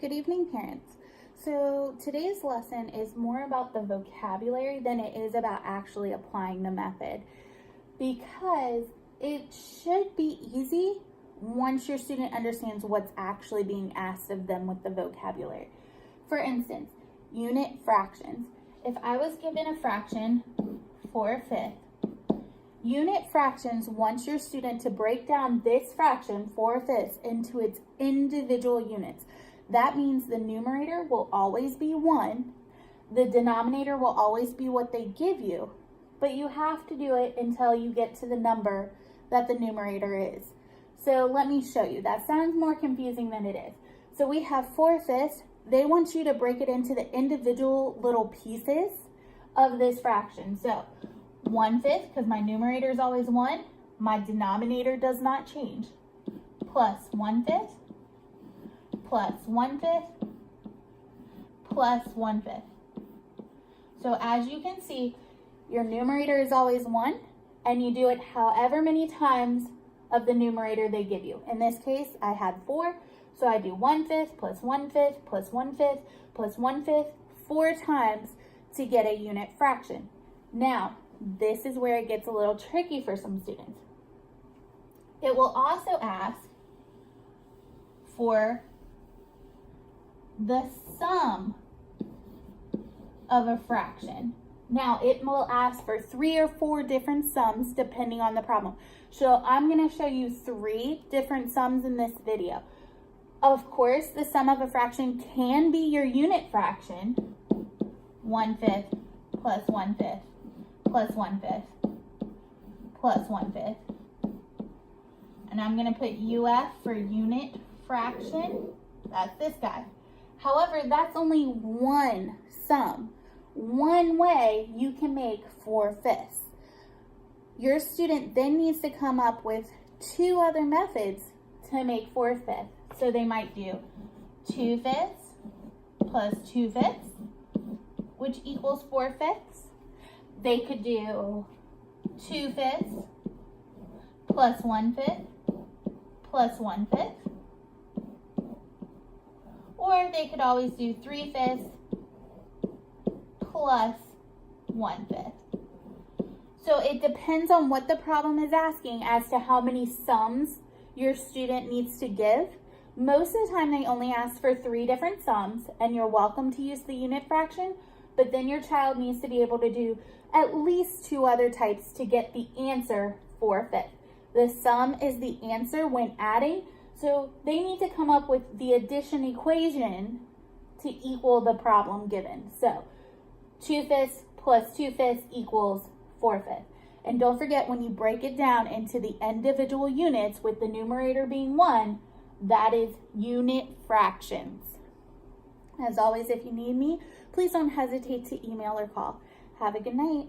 Good evening, parents. So today's lesson is more about the vocabulary than it is about actually applying the method, because it should be easy once your student understands what's actually being asked of them with the vocabulary. For instance, unit fractions. If I was given a fraction 4/5, unit fractions wants your student to break down this fraction 4/5 into its individual units. That means the numerator will always be 1. The denominator will always be what they give you, but you have to do it until you get to the number that the numerator is. So let me show you. That sounds more confusing than it is. So we have 4/5. They want you to break it into the individual little pieces of this fraction. So 1/5, because my numerator is always 1, my denominator does not change, plus 1/5, plus 1/5, plus 1/5. So as you can see, your numerator is always 1, and you do it however many times of the numerator they give you. In this case, I had 4, so I do 1/5 plus 1/5 plus 1/5 plus 1/5 4 times to get a unit fraction. Now, this is where it gets a little tricky for some students. It will also ask for the sum of a fraction. Now, it will ask for 3 or 4 different sums depending on the problem. So I'm going to show you 3 different sums in this video. Of course, the sum of a fraction can be your unit fraction, 1/5 plus 1/5 plus 1/5 plus 1/5. And I'm going to put UF for unit fraction. That's this guy. However, that's only one sum. One way you can make 4/5. Your student then needs to come up with 2 other methods to make 4/5. So they might do 2/5 plus 2/5, which equals 4/5. They could do 2/5 plus 1/5 plus 1/5. Or they could always do 3/5 plus 1/5. So it depends on what the problem is asking as to how many sums your student needs to give. Most of the time they only ask for 3 different sums, and you're welcome to use the unit fraction, but then your child needs to be able to do at least 2 other types to get the answer 4/5. The sum is the answer when adding, so they need to come up with the addition equation to equal the problem given. So 2/5 plus 2/5 equals 4/5. And don't forget, when you break it down into the individual units with the numerator being 1, that is unit fractions. As always, if you need me, please don't hesitate to email or call. Have a good night.